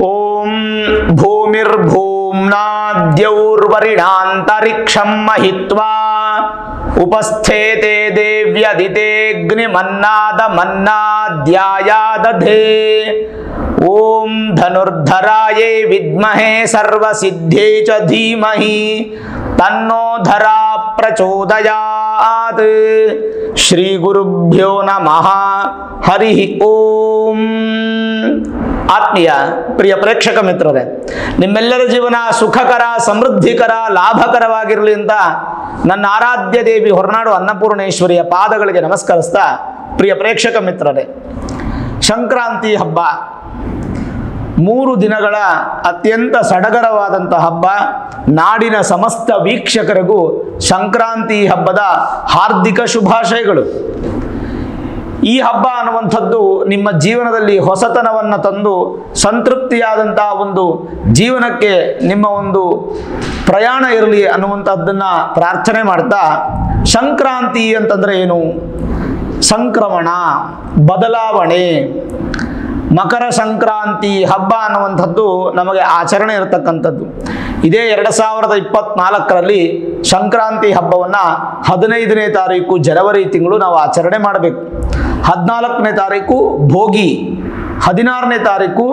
ಓಂ ಭೂಮಿರ್ಭೂಮ್ನಾ ದ್ಯೌರ್ವರಿಣಾಂತರಿಕ್ಷಂ ಮಹಿತ್ವಾ ಉಪಸ್ಥೇತೆ ದೇವ್ಯದಿತೇಗ್ನಿಮನ್ನಾದಮನ್ನಾದ್ಯಾಯಾದಧೇ ಓಂ ಧನುರ್ಧರಾಯೇ ವಿದ್ಮಹೇ ಸರ್ವಸಿದ್ಧೇ ಚ ಧೀಮಹಿ ತನ್ನೋ ಧರಾ ಪ್ರಚೋದಯಾತ್. ಶ್ರೀ ಗುರುಭ್ಯೋ ನಮಃ. ಹರಿ ಓಂ. ಆತ್ಮೀಯ ಪ್ರಿಯ ಪ್ರೇಕ್ಷಕ ಮಿತ್ರರೇ, ನಿಮ್ಮೆಲ್ಲರ ಜೀವನ ಸುಖಕರ, ಸಮೃದ್ಧಿಕರ, ಲಾಭಕರವಾಗಿರಲಿ ಅಂತ ನನ್ನ ಆರಾಧ್ಯ ದೇವಿ ಹೊರನಾಡು ಅನ್ನಪೂರ್ಣೇಶ್ವರಿಯ ಪಾದಗಳಿಗೆ ನಮಸ್ಕರಿಸ್ತಾ, ಪ್ರಿಯ ಪ್ರೇಕ್ಷಕ ಮಿತ್ರರೇ, ಸಂಕ್ರಾಂತಿ ಹಬ್ಬ 3 ದಿನಗಳ ಅತ್ಯಂತ ಸಡಗರವಾದಂಥ ಹಬ್ಬ. ನಾಡಿನ ಸಮಸ್ತ ವೀಕ್ಷಕರಿಗೂ ಸಂಕ್ರಾಂತಿ ಹಬ್ಬದ ಹಾರ್ದಿಕ ಶುಭಾಶಯಗಳು. ಈ ಹಬ್ಬ ಅನ್ನುವಂಥದ್ದು ನಿಮ್ಮ ಜೀವನದಲ್ಲಿ ಹೊಸತನವನ್ನು ತಂದು ಸಂತೃಪ್ತಿಯಾದಂಥ ಒಂದು ಜೀವನಕ್ಕೆ ನಿಮ್ಮ ಒಂದು ಪ್ರಯಾಣ ಇರಲಿ ಅನ್ನುವಂಥದ್ದನ್ನು ಪ್ರಾರ್ಥನೆ ಮಾಡ್ತಾ, ಸಂಕ್ರಾಂತಿ ಅಂತಂದರೆ ಏನು? ಸಂಕ್ರಮಣ, ಬದಲಾವಣೆ. ಮಕರ ಸಂಕ್ರಾಂತಿ ಹಬ್ಬ ಅನ್ನುವಂಥದ್ದು ನಮಗೆ ಆಚರಣೆ ಇರತಕ್ಕಂಥದ್ದು. ಇದೇ 2024ರಲ್ಲಿ ಸಂಕ್ರಾಂತಿ ಹಬ್ಬವನ್ನು 15ನೇ ತಾರೀಕು ಜನವರಿ ತಿಂಗಳು ನಾವು ಆಚರಣೆ ಮಾಡಬೇಕು. 14ನೇ ತಾರೀಕು ಭೋಗಿ, 16ನೇ ತಾರೀಕು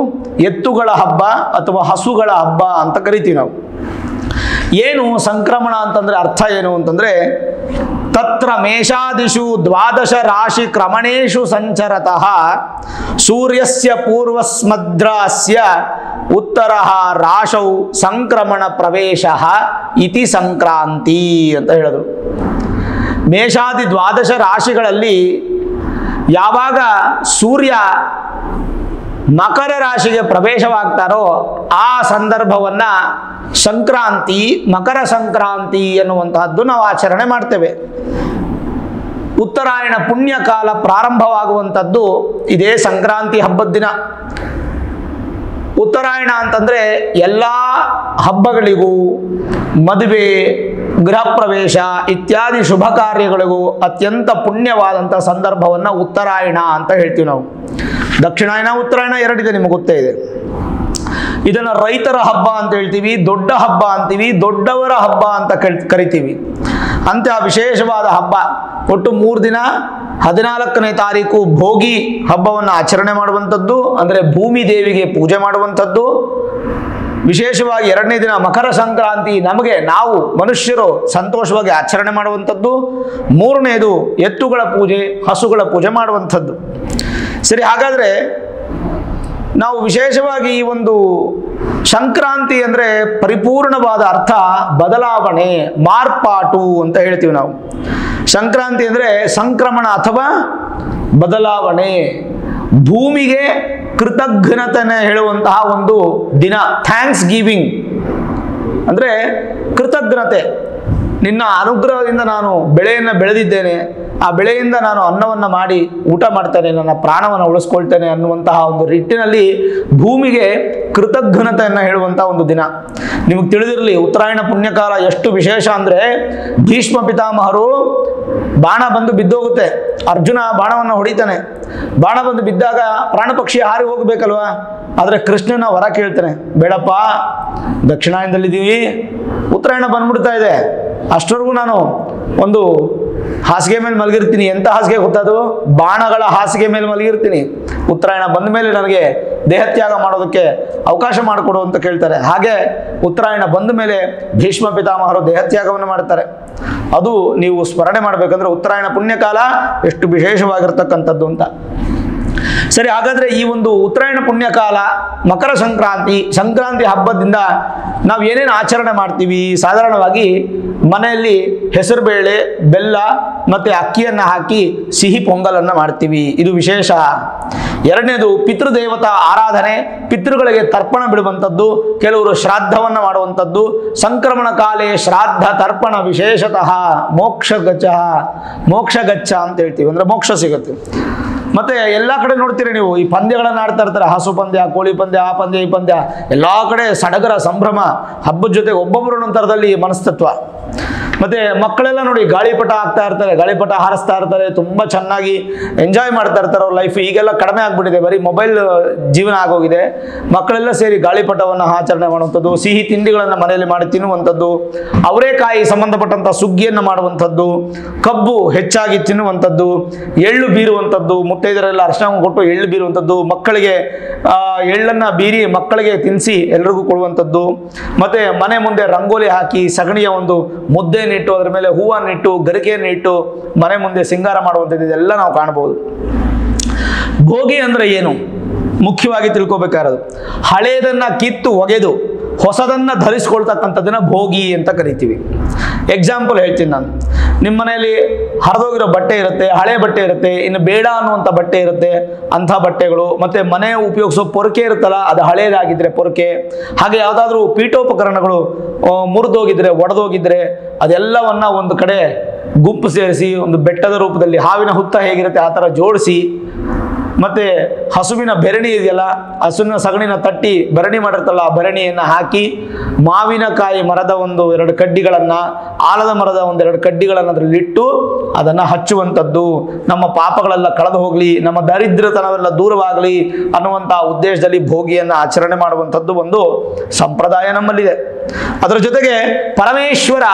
ಎತ್ತುಗಳ ಹಬ್ಬ ಅಥವಾ ಹಸುಗಳ ಹಬ್ಬ ಅಂತ ಕರಿತೀವಿ ನಾವು. ಏನು ಸಂಕ್ರಮಣ ಅಂತಂದರೆ ಅರ್ಥ ಏನು ಅಂತಂದರೆ, ತತ್ರ ಮೇಷಾದಿಷು ದ್ವಾದಶ ರಾಶಿ ಕ್ರಮಣೇಶು ಸಂಚರತಃ ಸೂರ್ಯಸ್ಯ ಪೂರ್ವಸ್ಮದ್ರಾಸ್ಯ ಉತ್ತರಃ ರಾಶೌ ಸಂಕ್ರಮಣ ಪ್ರವೇಶ ಇತಿ ಸಂಕ್ರಾಂತಿ ಅಂತ ಹೇಳಿದರು. ಮೇಷಾದಿ ದ್ವಾದಶ ರಾಶಿಗಳಲ್ಲಿ ಯಾವಾಗ ಸೂರ್ಯ ಮಕರ ರಾಶಿಗೆ ಪ್ರವೇಶವಾಗ್ತಾರೋ ಆ ಸಂದರ್ಭವನ್ನು ಸಂಕ್ರಾಂತಿ, ಮಕರ ಸಂಕ್ರಾಂತಿ ಎನ್ನುವಂತಹದ್ದು ನಾವು ಆಚರಣೆ ಮಾಡ್ತೇವೆ. ಉತ್ತರಾಯಣ ಪುಣ್ಯಕಾಲ ಪ್ರಾರಂಭವಾಗುವಂಥದ್ದು ಇದೇ ಸಂಕ್ರಾಂತಿ ಹಬ್ಬದ ದಿನ. ಉತ್ತರಾಯಣ ಅಂತಂದರೆ ಎಲ್ಲ ಹಬ್ಬಗಳಿಗೂ, ಮದುವೆ, ಗೃಹ ಪ್ರವೇಶ ಇತ್ಯಾದಿ ಶುಭ ಕಾರ್ಯಗಳಿಗೂ ಅತ್ಯಂತ ಪುಣ್ಯವಾದಂಥ ಸಂದರ್ಭವನ್ನು ಉತ್ತರಾಯಣ ಅಂತ ಹೇಳ್ತೀವಿ ನಾವು. ದಕ್ಷಿಣಾಯನ, ಉತ್ತರಾಯಣ ಎರಡಿದೆ, ನಿಮಗೆ ಗೊತ್ತೇ ಇದೆ. ಇದನ್ನು ರೈತರ ಹಬ್ಬ ಅಂತ ಹೇಳ್ತೀವಿ, ದೊಡ್ಡ ಹಬ್ಬ ಅಂತೀವಿ, ದೊಡ್ಡವರ ಹಬ್ಬ ಅಂತ ಕರಿತೀವಿ. ಅಂತಹ ವಿಶೇಷವಾದ ಹಬ್ಬ. ಒಟ್ಟು 3 ದಿನ. 14ನೇ ತಾರೀಕು ಭೋಗಿ ಹಬ್ಬವನ್ನು ಆಚರಣೆ ಮಾಡುವಂಥದ್ದು, ಅಂದರೆ ಭೂಮಿ ದೇವಿಗೆ ಪೂಜೆ ಮಾಡುವಂಥದ್ದು. ವಿಶೇಷವಾಗಿ 2ನೇ ದಿನ ಮಕರ ಸಂಕ್ರಾಂತಿ, ನಾವು ಮನುಷ್ಯರು ಸಂತೋಷವಾಗಿ ಆಚರಣೆ ಮಾಡುವಂಥದ್ದು. 3ನೇದು ಎತ್ತುಗಳ ಪೂಜೆ, ಹಸುಗಳ ಪೂಜೆ ಮಾಡುವಂಥದ್ದು. ಸರಿ, ಹಾಗಾದರೆ ನಾವು ವಿಶೇಷವಾಗಿ ಈ ಒಂದು ಸಂಕ್ರಾಂತಿ ಅಂದರೆ ಪರಿಪೂರ್ಣವಾದ ಅರ್ಥ ಬದಲಾವಣೆ, ಮಾರ್ಪಾಟು ಅಂತ ಹೇಳ್ತೀವಿ ನಾವು. ಸಂಕ್ರಾಂತಿ ಅಂದರೆ ಸಂಕ್ರಮಣ ಅಥವಾ ಬದಲಾವಣೆ, ಭೂಮಿಗೆ ಕೃತಜ್ಞತೆ ಹೇಳುವಂತಹ ಒಂದು ದಿನ. ಥ್ಯಾಂಕ್ಸ್ ಗಿವಿಂಗ್ ಅಂದರೆ ಕೃತಜ್ಞತೆ. ನಿನ್ನ ಅನುಗ್ರಹದಿಂದ ನಾನು ಬೆಳೆಯನ್ನು ಬೆಳೆದಿದ್ದೇನೆ, ಆ ಬೆಳೆಯಿಂದ ನಾನು ಅನ್ನವನ್ನು ಮಾಡಿ ಊಟ ಮಾಡ್ತೇನೆ, ನನ್ನ ಪ್ರಾಣವನ್ನು ಉಳಿಸ್ಕೊಳ್ತೇನೆ ಅನ್ನುವಂತಹ ಒಂದು ನಿಟ್ಟಿನಲ್ಲಿ ಭೂಮಿಗೆ ಕೃತಜ್ಞತೆಯನ್ನು ಹೇಳುವಂಥ ಒಂದು ದಿನ. ನಿಮಗೆ ತಿಳಿದಿರಲಿ, ಉತ್ತರಾಯಣ ಪುಣ್ಯಕಾಲ ಎಷ್ಟು ವಿಶೇಷ ಅಂದರೆ, ಭೀಷ್ಮ ಪಿತಾಮಹರು ಬಾಣ ಬಂದು ಬಿದ್ದೋಗುತ್ತೆ. ಅರ್ಜುನ ಬಾಣವನ್ನು ಹೊಡಿತಾನೆ. ಬಾಣ ಬಂದು ಬಿದ್ದಾಗ ಪ್ರಾಣ ಪಕ್ಷಿ ಹಾರಿ ಹೋಗಬೇಕಲ್ವ. ಆದರೆ ಕೃಷ್ಣನ ವರ ಕೇಳ್ತಾನೆ, ಬೇಡಪ್ಪ, ದಕ್ಷಿಣಾಯನದಲ್ಲಿದ್ದೀವಿ, ಉತ್ತರಾಯಣ ಬಂದ್ಬಿಡ್ತಾ ಇದೆ, ಅಷ್ಟವರೆಗೂ ನಾನು ಒಂದು ಹಾಸಿಗೆ ಮೇಲೆ ಮಲಗಿರ್ತೀನಿ. ಎಂಥ ಹಾಸಿಗೆ ಗೊತ್ತದು? ಬಾಣಗಳ ಹಾಸಿಗೆ ಮೇಲೆ ಮಲಗಿರ್ತೀನಿ. ಉತ್ತರಾಯಣ ಬಂದ ಮೇಲೆ ನನಗೆ ದೇಹತ್ಯಾಗ ಮಾಡೋದಕ್ಕೆ ಅವಕಾಶ ಮಾಡಿಕೊಡು ಅಂತ ಕೇಳ್ತಾರೆ. ಹಾಗೆ ಉತ್ತರಾಯಣ ಬಂದ ಮೇಲೆ ಭೀಷ್ಮ ಪಿತಾಮಹರು ದೇಹತ್ಯಾಗವನ್ನು ಮಾಡ್ತಾರೆ. ಅದು ನೀವು ಸ್ಮರಣೆ ಮಾಡಬೇಕಂದ್ರೆ ಉತ್ತರಾಯಣ ಪುಣ್ಯಕಾಲ ಎಷ್ಟು ವಿಶೇಷವಾಗಿರ್ತಕ್ಕಂಥದ್ದು ಅಂತ. ಸರಿ, ಹಾಗಾದರೆ ಈ ಒಂದು ಉತ್ತರಾಯಣ ಪುಣ್ಯಕಾಲ, ಮಕರ ಸಂಕ್ರಾಂತಿ ಹಬ್ಬದಿಂದ ನಾವು ಏನೇನು ಆಚರಣೆ ಮಾಡ್ತೀವಿ? ಸಾಧಾರಣವಾಗಿ ಮನೆಯಲ್ಲಿ ಹೆಸರುಬೇಳೆ, ಬೆಲ್ಲ ಮತ್ತು ಅಕ್ಕಿಯನ್ನು ಹಾಕಿ ಸಿಹಿ ಪೊಂಗಲನ್ನು ಮಾಡ್ತೀವಿ. ಇದು ವಿಶೇಷ. 2ನೇದು ಪಿತೃದೇವತಾ ಆರಾಧನೆ, ಪಿತೃಗಳಿಗೆ ತರ್ಪಣ ಬಿಡುವಂಥದ್ದು, ಕೆಲವರು ಶ್ರಾದ್ದವನ್ನು ಮಾಡುವಂಥದ್ದು. ಸಂಕ್ರಮಣ ಕಾಲೇ ಶ್ರಾದ್ದ ತರ್ಪಣ ವಿಶೇಷತಃ ಮೋಕ್ಷಗಚ್ಚ ಅಂತ ಹೇಳ್ತೀವಿ, ಅಂದರೆ ಮೋಕ್ಷ ಸಿಗುತ್ತೆ. ಮತ್ತೆ ಎಲ್ಲ ಕಡೆ ನೋಡ್ತೀರಿ ನೀವು, ಈ ಪಂದ್ಯಗಳನ್ನು ಆಡ್ತಾ ಇರ್ತಾರೆ. ಹಸು ಪಂದ್ಯ, ಕೋಳಿ ಪಂದ್ಯ, ಆ ಪಂದ್ಯ, ಈ ಪಂದ್ಯ, ಎಲ್ಲ ಕಡೆ ಸಡಗರ ಸಂಭ್ರಮ. ಹಬ್ಬದ ಜೊತೆ ಒಬ್ಬೊಬ್ಬರು ಒಂಥರದಲ್ಲಿ ಮನಸ್ತತ್ವ. ಮತ್ತೆ ಮಕ್ಕಳೆಲ್ಲ ನೋಡಿ ಗಾಳಿಪಟ ಹಾಕ್ತಾ ಇರ್ತಾರೆ, ಗಾಳಿಪಟ ಹಾರಿಸ್ತಾ ಇರ್ತಾರೆ, ತುಂಬಾ ಚೆನ್ನಾಗಿ ಎಂಜಾಯ್ ಮಾಡ್ತಾ ಇರ್ತಾರೆ ಅವ್ರ ಲೈಫ್. ಈಗೆಲ್ಲ ಕಡಿಮೆ ಆಗ್ಬಿಟ್ಟಿದೆ, ಬರೀ ಮೊಬೈಲ್ ಜೀವನ ಆಗೋಗಿದೆ. ಮಕ್ಕಳೆಲ್ಲ ಸೇರಿ ಗಾಳಿಪಟವನ್ನು ಆಚರಣೆ ಮಾಡುವಂಥದ್ದು, ಸಿಹಿ ತಿಂಡಿಗಳನ್ನು ಮನೆಯಲ್ಲಿ ಮಾಡಿ ತಿನ್ನುವಂಥದ್ದು, ಅವರೇಕಾಯಿ ಸಂಬಂಧಪಟ್ಟಂತ ಸುಗ್ಗಿಯನ್ನು ಮಾಡುವಂಥದ್ದು, ಕಬ್ಬು ಹೆಚ್ಚಾಗಿ ತಿನ್ನುವಂಥದ್ದು, ಎಳ್ಳು ಬೀರುವಂಥದ್ದು, ಮುತ್ತೈದರೆಲ್ಲ ಅರ್ಶನ ಕೊಟ್ಟು ಎಳ್ಳು ಬೀರುವಂಥದ್ದು, ಮಕ್ಕಳಿಗೆ ಎಳ್ಳನ್ನ ಬೀರಿ ಮಕ್ಕಳಿಗೆ ತಿನ್ನಿಸಿ ಎಲ್ರಿಗೂ ಕೊಡುವಂಥದ್ದು, ಮತ್ತೆ ಮನೆ ಮುಂದೆ ರಂಗೋಲಿ ಹಾಕಿ ಸಗಣಿಯ ಒಂದು ಮುದ್ದೆಯನ್ನಿಟ್ಟು ಅದರ ಮೇಲೆ ಹೂವನ್ನಿಟ್ಟು ಗರಿಕೆಯನ್ನಿಟ್ಟು ಮನೆ ಮುಂದೆ ಸಿಂಗಾರ ಮಾಡುವಂಥದ್ದು ಇದೆಲ್ಲ ನಾವು ಕಾಣಬಹುದು. ಭೋಗಿ ಅಂದ್ರೆ ಏನು ಮುಖ್ಯವಾಗಿ ತಿಳ್ಕೊಬೇಕಾರದು, ಹಳೇದನ್ನ ಕಿತ್ತು ಒಗೆದು ಹೊಸದನ್ನ ಧರಿಸ್ಕೊಳ್ತಕ್ಕಂಥದ್ದನ್ನ ಭೋಗಿ ಅಂತ ಕರಿತೀವಿ. ಎಕ್ಸಾಂಪಲ್ ಹೇಳ್ತೀನಿ ನಾನು, ನಿಮ್ಮ ಮನೆಯಲ್ಲಿ ಹರಿದೋಗಿರೋ ಬಟ್ಟೆ ಇರುತ್ತೆ, ಹಳೆ ಬಟ್ಟೆ ಇರುತ್ತೆ, ಇನ್ನು ಬೇಡ ಅನ್ನುವಂಥ ಬಟ್ಟೆ ಇರುತ್ತೆ, ಅಂಥ ಬಟ್ಟೆಗಳು, ಮತ್ತೆ ಮನೆ ಉಪಯೋಗಿಸೋ ಪೊರಕೆ ಇರುತ್ತಲ್ಲ ಅದು ಹಳೇದಾಗಿದ್ರೆ ಪೊರಕೆ, ಹಾಗೆ ಯಾವುದಾದ್ರೂ ಪೀಠೋಪಕರಣಗಳು ಮುರಿದೋಗಿದ್ರೆ ಒಡೆದೋಗಿದ್ರೆ ಅದೆಲ್ಲವನ್ನ ಒಂದು ಕಡೆ ಗುಂಪು ಸೇರಿಸಿ ಒಂದು ಬೆಟ್ಟದ ರೂಪದಲ್ಲಿ ಹಾವಿನ ಹುತ್ತ ಹೇಗಿರುತ್ತೆ ಆ ಥರ ಜೋಡಿಸಿ, ಮತ್ತೆ ಹಸುವಿನ ಬೆರಣಿ ಇದೆಯಲ್ಲ, ಹಸುವಿನ ಸಗಣಿನ ತಟ್ಟಿ ಭರಣಿ ಮಾಡಿರ್ತಲ್ಲ ಆ ಭರಣಿಯನ್ನು ಹಾಕಿ ಮಾವಿನಕಾಯಿ ಮರದ ಒಂದು 2 ಕಡ್ಡಿಗಳನ್ನ, ಆಲದ ಮರದ 1-2 ಕಡ್ಡಿಗಳನ್ನು ಅದರಲ್ಲಿಟ್ಟು ಅದನ್ನು ಹಚ್ಚುವಂಥದ್ದು. ನಮ್ಮ ಪಾಪಗಳೆಲ್ಲ ಕಳೆದು ಹೋಗಲಿ, ನಮ್ಮ ದರಿದ್ರತನವೆಲ್ಲ ದೂರವಾಗಲಿ ಅನ್ನುವಂಥ ಉದ್ದೇಶದಲ್ಲಿ ಭೋಗಿಯನ್ನು ಆಚರಣೆ ಮಾಡುವಂಥದ್ದು ಒಂದು ಸಂಪ್ರದಾಯ ನಮ್ಮಲ್ಲಿದೆ. ಅದರ ಜೊತೆಗೆ ಪರಮೇಶ್ವರ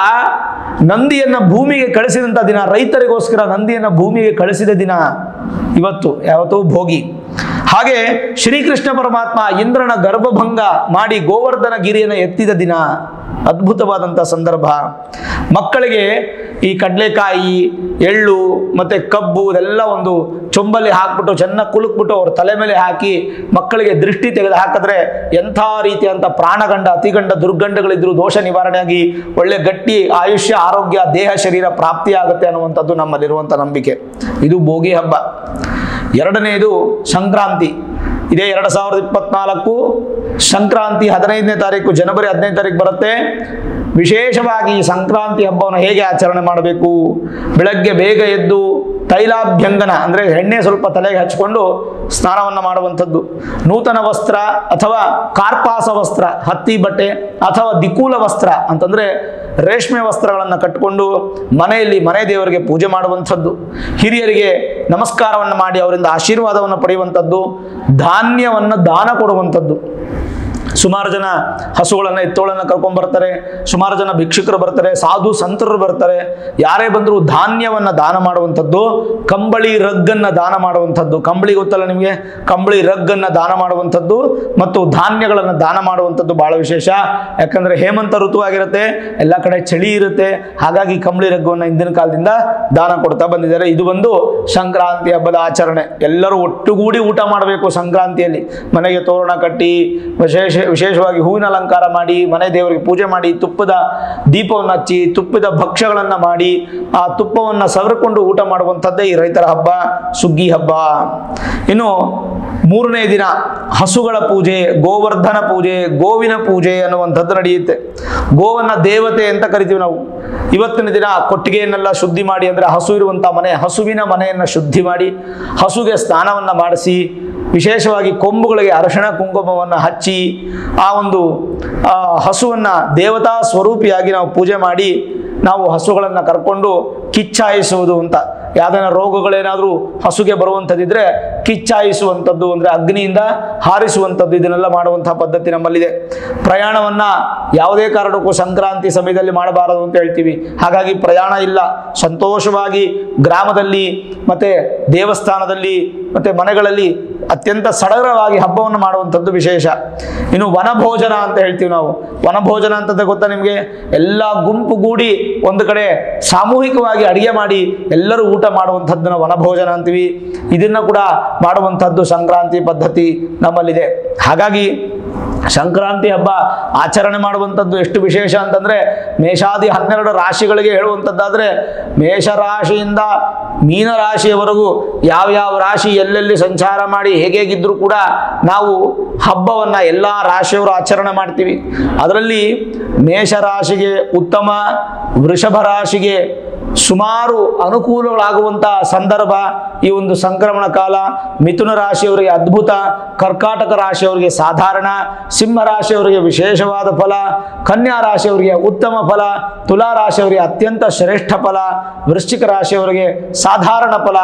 ನಂದಿಯನ್ನ ಭೂಮಿಗೆ ಕಳಿಸಿದಂಥ ದಿನ, ರೈತರಿಗೋಸ್ಕರ ನಂದಿಯನ್ನ ಭೂಮಿಗೆ ಕಳಿಸಿದ ದಿನ ಇವತ್ತು, ಯಾವತ್ತೂ ಭೋಗಿ. ಹಾಗೆ ಶ್ರೀಕೃಷ್ಣ ಪರಮಾತ್ಮ ಇಂದ್ರನ ಗರ್ಭಭಂಗ ಮಾಡಿ ಗೋವರ್ಧನ ಗಿರಿಯನ್ನು ಎತ್ತಿದ ದಿನ, ಅದ್ಭುತವಾದಂಥ ಸಂದರ್ಭ. ಮಕ್ಕಳಿಗೆ ಈ ಕಡಲೆಕಾಯಿ, ಎಳ್ಳು ಮತ್ತೆ ಕಬ್ಬು ಇದೆಲ್ಲ ಒಂದು ಚೊಂಬಲ್ಲಿ ಹಾಕ್ಬಿಟ್ಟು ಚೆನ್ನಾಗಿ ಕುಲುಕ್ಬಿಟ್ಟು ಅವ್ರ ತಲೆ ಮೇಲೆ ಹಾಕಿ ಮಕ್ಕಳಿಗೆ ದೃಷ್ಟಿ ತೆಗೆದು ಹಾಕಿದ್ರೆ ಎಂಥ ರೀತಿಯಂಥ ಪ್ರಾಣಗಂಡ, ಅತಿಗಂಡ, ದುರ್ಗಂಡಗಳಿದ್ರು ದೋಷ ನಿವಾರಣೆಯಾಗಿ ಒಳ್ಳೆ ಗಟ್ಟಿ ಆಯುಷ್ಯ, ಆರೋಗ್ಯ, ದೇಹ, ಶರೀರ ಪ್ರಾಪ್ತಿಯಾಗುತ್ತೆ ಅನ್ನುವಂಥದ್ದು ನಮ್ಮಲ್ಲಿರುವಂಥ ನಂಬಿಕೆ. ಇದು ಭೋಗಿ ಹಬ್ಬ. ಎರಡನೆಯದು ಸಂಕ್ರಾಂತಿ. ಇದೇ 2024 ಸಂಕ್ರಾಂತಿ 15ನೇ ತಾರೀಕು, ಜನವರಿ 15ನೇ ತಾರೀಕು ಬರುತ್ತೆ. ವಿಶೇಷವಾಗಿ ಈ ಸಂಕ್ರಾಂತಿ ಹಬ್ಬವನ್ನು ಹೇಗೆ ಆಚರಣೆ ಮಾಡಬೇಕು? ಬೆಳಗ್ಗೆ ಬೇಗ ಎದ್ದು ತೈಲಾಭ್ಯಂಗನ ಅಂದರೆ ಎಣ್ಣೆ ಸ್ವಲ್ಪ ತಲೆಗೆ ಹಚ್ಕೊಂಡು ಸ್ನಾನವನ್ನು ಮಾಡುವಂಥದ್ದು, ನೂತನ ವಸ್ತ್ರ ಅಥವಾ ಕಾರ್ಪಾಸ ವಸ್ತ್ರ, ಹತ್ತಿ ಬಟ್ಟೆ ಅಥವಾ ದಿಕೂಲ ವಸ್ತ್ರ ಅಂತಂದರೆ ರೇಷ್ಮೆ ವಸ್ತ್ರಗಳನ್ನು ಕಟ್ಟಿಕೊಂಡು ಮನೆಯಲ್ಲಿ ಮನೆ ದೇವರಿಗೆ ಪೂಜೆ ಮಾಡುವಂಥದ್ದು, ಹಿರಿಯರಿಗೆ ನಮಸ್ಕಾರವನ್ನು ಮಾಡಿ ಅವರಿಂದ ಆಶೀರ್ವಾದವನ್ನು ಪಡೆಯುವಂಥದ್ದು, ಧಾನ್ಯವನ್ನು ದಾನ ಕೊಡುವಂಥದ್ದು. ಸುಮಾರು ಜನ ಹಸುಗಳನ್ನು ಎತ್ತುಗಳನ್ನು ಕರ್ಕೊಂಡು ಬರ್ತಾರೆ, ಸುಮಾರು ಜನ ಭಿಕ್ಷುಕರು ಬರ್ತಾರೆ, ಸಾಧು ಸಂತರು ಬರ್ತಾರೆ. ಯಾರೇ ಬಂದರೂ ಧಾನ್ಯವನ್ನು ದಾನ ಮಾಡುವಂಥದ್ದು, ಕಂಬಳಿ ರಗ್ಗನ್ನು ದಾನ ಮಾಡುವಂಥದ್ದು, ಕಂಬಳಿ ಗೊತ್ತಲ್ಲ ನಿಮಗೆ, ಕಂಬಳಿ ರಗ್ಗನ್ನು ದಾನ ಮಾಡುವಂಥದ್ದು ಮತ್ತು ಧಾನ್ಯಗಳನ್ನು ದಾನ ಮಾಡುವಂಥದ್ದು ಬಹಳ ವಿಶೇಷ. ಯಾಕಂದರೆ ಹೇಮಂತ ಋತುವಾಗಿರುತ್ತೆ, ಎಲ್ಲ ಕಡೆ ಚಳಿ ಇರುತ್ತೆ, ಹಾಗಾಗಿ ಕಂಬಳಿ ರಗ್ಗವನ್ನು ಹಿಂದಿನ ಕಾಲದಿಂದ ದಾನ ಕೊಡ್ತಾ ಬಂದಿದ್ದಾರೆ. ಇದು ಒಂದು ಸಂಕ್ರಾಂತಿ ಹಬ್ಬದ ಆಚರಣೆ. ಎಲ್ಲರೂ ಒಟ್ಟುಗೂಡಿ ಊಟ ಮಾಡಬೇಕು ಸಂಕ್ರಾಂತಿಯಲ್ಲಿ. ಮನೆಗೆ ತೋರಣ ಕಟ್ಟಿ ವಿಶೇಷವಾಗಿ ಹೂವಿನ ಅಲಂಕಾರ ಮಾಡಿ ಮನೆ ದೇವರಿಗೆ ಪೂಜೆ ಮಾಡಿ ತುಪ್ಪದ ದೀಪವನ್ನು ಹಚ್ಚಿ ತುಪ್ಪದ ಭಕ್ಷ್ಯಗಳನ್ನು ಮಾಡಿ ಆ ತುಪ್ಪವನ್ನು ಸವರಿಕೊಂಡು ಊಟ ಮಾಡುವಂಥದ್ದೇ ಈ ರೈತರ ಹಬ್ಬ, ಸುಗ್ಗಿ ಹಬ್ಬ. ಇನ್ನು 3ನೇ ದಿನ ಹಸುಗಳ ಪೂಜೆ, ಗೋವರ್ಧನ ಪೂಜೆ, ಗೋವಿನ ಪೂಜೆ ಅನ್ನುವಂಥದ್ದು ನಡೆಯುತ್ತೆ. ಗೋವನ್ನ ದೇವತೆ ಅಂತ ಕರಿತೀವಿ ನಾವು. ಇವತ್ತಿನ ದಿನ ಕೊಟ್ಟಿಗೆಯನ್ನೆಲ್ಲ ಶುದ್ಧಿ ಮಾಡಿ, ಅಂದರೆ ಹಸು ಇರುವಂಥ ಮನೆ, ಹಸುವಿನ ಮನೆಯನ್ನು ಶುದ್ಧಿ ಮಾಡಿ ಹಸುಗೆ ಸ್ನಾನವನ್ನು ಮಾಡಿಸಿ ವಿಶೇಷವಾಗಿ ಕೊಂಬುಗಳಿಗೆ ಅರಶಿಣ ಕುಂಕುಮವನ್ನು ಹಚ್ಚಿ ಆ ಒಂದು ಹಸುವನ್ನು ದೇವತಾ ಸ್ವರೂಪಿಯಾಗಿ ನಾವು ಪೂಜೆ ಮಾಡಿ ನಾವು ಹಸುಗಳನ್ನು ಕರ್ಕೊಂಡು ಕಿಚ್ಚಾಯಿಸುವುದು ಅಂತ. ಯಾವ್ದಾರ ರೋಗಗಳೇನಾದರೂ ಹಸುಗೆ ಬರುವಂಥದ್ದಿದ್ರೆ ಕಿಚ್ಚಾಯಿಸುವಂಥದ್ದು, ಅಂದರೆ ಅಗ್ನಿಯಿಂದ ಹಾರಿಸುವಂಥದ್ದು, ಇದನ್ನೆಲ್ಲ ಮಾಡುವಂತಹ ಪದ್ಧತಿ ನಮ್ಮಲ್ಲಿದೆ. ಪ್ರಯಾಣವನ್ನು ಯಾವುದೇ ಕಾರಣಕ್ಕೂ ಸಂಕ್ರಾಂತಿ ಸಮಯದಲ್ಲಿ ಮಾಡಬಾರದು ಅಂತ ಹೇಳ್ತೀವಿ. ಹಾಗಾಗಿ ಪ್ರಯಾಣ ಇಲ್ಲ, ಸಂತೋಷವಾಗಿ ಗ್ರಾಮದಲ್ಲಿ ಮತ್ತು ದೇವಸ್ಥಾನದಲ್ಲಿ ಮತ್ತು ಮನೆಗಳಲ್ಲಿ ಅತ್ಯಂತ ಸಡಗರವಾಗಿ ಹಬ್ಬವನ್ನು ಮಾಡುವಂಥದ್ದು ವಿಶೇಷ. ಇನ್ನು ವನಭೋಜನ ಅಂತ ಹೇಳ್ತೀವಿ ನಾವು. ವನಭೋಜನ ಅಂತಂದ್ರೆ ಗೊತ್ತಾ ನಿಮಗೆ? ಎಲ್ಲ ಗುಂಪುಗೂಡಿ ಒಂದು ಕಡೆ ಸಾಮೂಹಿಕವಾಗಿ ಅಡಿಗೆ ಮಾಡಿ ಎಲ್ಲರೂ ಊಟ ಮಾಡುವಂಥದ್ದನ್ನ ವನಭೋಜನ ಅಂತೀವಿ. ಇದನ್ನ ಕೂಡ ಮಾಡುವಂಥದ್ದು ಸಂಕ್ರಾಂತಿ ಪದ್ಧತಿ ನಮ್ಮಲ್ಲಿದೆ. ಹಾಗಾಗಿ ಸಂಕ್ರಾಂತಿ ಹಬ್ಬ ಆಚರಣೆ ಮಾಡುವಂಥದ್ದು ಎಷ್ಟು ವಿಶೇಷ ಅಂತಂದರೆ, ಮೇಷಾದಿ 12 ರಾಶಿಗಳಿಗೆ ಹೇಳುವಂಥದ್ದಾದರೆ ಮೇಷರಾಶಿಯಿಂದ ಮೀನರಾಶಿಯವರೆಗೂ ಯಾವ್ಯಾವ ರಾಶಿ ಎಲ್ಲೆಲ್ಲಿ ಸಂಚಾರ ಮಾಡಿ ಹೇಗಿದ್ರೂ ಕೂಡ ನಾವು ಹಬ್ಬವನ್ನು ಎಲ್ಲ ರಾಶಿಯವರು ಆಚರಣೆ ಮಾಡ್ತೀವಿ. ಅದರಲ್ಲಿ ಮೇಷರಾಶಿಗೆ ಉತ್ತಮ, ವೃಷಭ ರಾಶಿಗೆ ಸುಮಾರು ಅನುಕೂಲಗಳಾಗುವಂತಹ ಸಂದರ್ಭ ಈ ಒಂದು ಸಂಕ್ರಮಣ ಕಾಲ. ಮಿಥುನ ರಾಶಿಯವರಿಗೆ ಅದ್ಭುತ, ಕರ್ಕಾಟಕ ರಾಶಿಯವರಿಗೆ ಸಾಧಾರಣ, ಸಿಂಹ ರಾಶಿಯವರಿಗೆ ವಿಶೇಷವಾದ ಫಲ, ಕನ್ಯಾ ರಾಶಿಯವರಿಗೆ ಉತ್ತಮ ಫಲ, ತುಲಾ ರಾಶಿಯವರಿಗೆ ಅತ್ಯಂತ ಶ್ರೇಷ್ಠ ಫಲ, ವೃಶ್ಚಿಕ ರಾಶಿಯವರಿಗೆ ಸಾಧಾರಣ ಫಲ,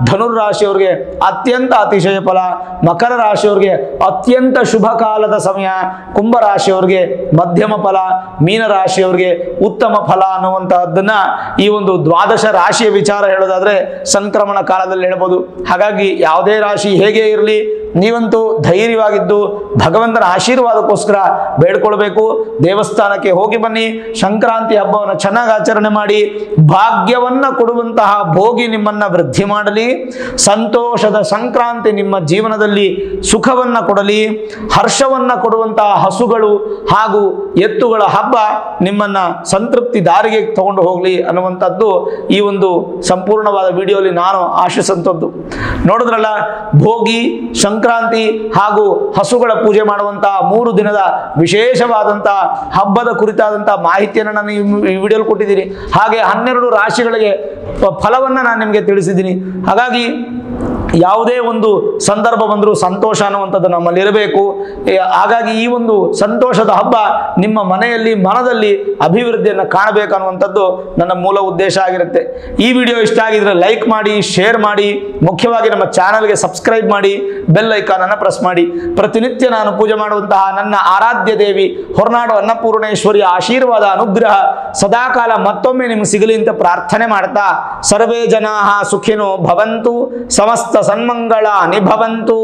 ಧನುರ್ ರಾಶಿಯವರಿಗೆ ಅತ್ಯಂತ ಅತಿಶಯ ಫಲ, ಮಕರ ರಾಶಿಯವರಿಗೆ ಅತ್ಯಂತ ಶುಭ ಕಾಲದ ಸಮಯ, ಕುಂಭ ರಾಶಿಯವರಿಗೆ ಮಧ್ಯಮ ಫಲ, ಮೀನ ರಾಶಿಯವರಿಗೆ ಉತ್ತಮ ಫಲ ಅನ್ನುವಂತಹದ್ದನ್ನ ಈ ಒಂದು ದ್ವಾದಶ ರಾಶಿಯ ವಿಚಾರ ಹೇಳೋದಾದ್ರೆ ಸಂಕ್ರಮಣ ಕಾಲದಲ್ಲಿ ಹೇಳ್ಬೋದು. ಹಾಗಾಗಿ ಯಾವುದೇ ರಾಶಿ ಹೇಗೆ ಇರಲಿ, ನೀವಂತೂ ಧೈರ್ಯವಾಗಿದ್ದು ಭಗವಂತನ ಆಶೀರ್ವಾದಕ್ಕೋಸ್ಕರ ಬೇಡ್ಕೊಳ್ಬೇಕು. ದೇವಸ್ಥಾನಕ್ಕೆ ಹೋಗಿ ಬನ್ನಿ, ಸಂಕ್ರಾಂತಿ ಹಬ್ಬವನ್ನು ಚೆನ್ನಾಗಿ ಆಚರಣೆ ಮಾಡಿ, ಭಾಗ್ಯವನ್ನ ಕೊಡುವಂತಹ ಭೋಗಿ ನಿಮ್ಮನ್ನ ವೃದ್ಧಿ ಮಾಡಲಿ, ಸಂತೋಷದ ಸಂಕ್ರಾಂತಿ ನಿಮ್ಮ ಜೀವನದಲ್ಲಿ ಸುಖವನ್ನ ಕೊಡಲಿ, ಹರ್ಷವನ್ನ ಕೊಡುವಂತಹ ಹಸುಗಳು ಹಾಗೂ ಎತ್ತುಗಳ ಹಬ್ಬ ನಿಮ್ಮನ್ನ ಸಂತೃಪ್ತಿ ದಾರಿಗೆ ತಗೊಂಡು ಹೋಗಲಿ ಅನ್ನುವಂಥದ್ದು ಈ ಒಂದು ಸಂಪೂರ್ಣವಾದ ವಿಡಿಯೋಲಿ ನಾನು ಆಶಿಸುವಂಥದ್ದು. ನೋಡಿದ್ರಲ್ಲ, ಭೋಗಿ, ಸಂಕ್ರಾಂತಿ ಹಾಗೂ ಹಸುಗಳ ಪೂಜೆ ಮಾಡುವಂತಹ 3 ದಿನದ ವಿಶೇಷವಾದಂತಹ ಹಬ್ಬದ ಕುರಿತಾದಂತಹ ಮಾಹಿತಿಯನ್ನು ನಾನು ಈ ವಿಡಿಯೋಲಿ ಕೊಟ್ಟಿದ್ದೀನಿ. ಹಾಗೆ 12 ರಾಶಿಗಳಿಗೆ ಫಲವನ್ನು ನಾನು ನಿಮಗೆ ತಿಳಿಸಿದ್ದೀನಿ. ಹಾಗಾಗಿ ಯಾವುದೇ ಒಂದು ಸಂದರ್ಭ ಬಂದರೂ ಸಂತೋಷ ಅನ್ನುವಂಥದ್ದು ನಮ್ಮಲ್ಲಿ ಇರಬೇಕು. ಹಾಗಾಗಿ ಈ ಒಂದು ಸಂತೋಷದ ಹಬ್ಬ ನಿಮ್ಮ ಮನೆಯಲ್ಲಿ, ಮನದಲ್ಲಿ ಅಭಿವೃದ್ಧಿಯನ್ನು ಕಾಣಬೇಕನ್ನುವಂಥದ್ದು ನನ್ನ ಮೂಲ ಉದ್ದೇಶ ಆಗಿರುತ್ತೆ. ಈ ವಿಡಿಯೋ ಇಷ್ಟ ಆಗಿದ್ರೆ ಲೈಕ್ ಮಾಡಿ, ಶೇರ್ ಮಾಡಿ, ಮುಖ್ಯವಾಗಿ ನಮ್ಮ ಚಾನಲ್ಗೆ ಸಬ್ಸ್ಕ್ರೈಬ್ ಮಾಡಿ, ಬೆಲ್ ಐಕಾನ್ ಅನ್ನು ಪ್ರೆಸ್ ಮಾಡಿ. ಪ್ರತಿನಿತ್ಯ ನಾನು ಪೂಜೆ ಮಾಡುವಂತಹ ನನ್ನ ಆರಾಧ್ಯ ದೇವಿ ಹೊರನಾಡು ಅನ್ನಪೂರ್ಣೇಶ್ವರಿಯ ಆಶೀರ್ವಾದ, ಅನುಗ್ರಹ ಸದಾಕಾಲ ಮತ್ತೊಮ್ಮೆ ನಿಮ್ಗೆ ಸಿಗಲಿ ಅಂತ ಪ್ರಾರ್ಥನೆ ಮಾಡ್ತಾ, ಸರ್ವೇ ಜನಾಃ ಸುಖಿನೋ ಭವಂತು, ಸಮಸ್ತ ಸನ್ಮಂಗಳಾನಿ ಭವಂತು.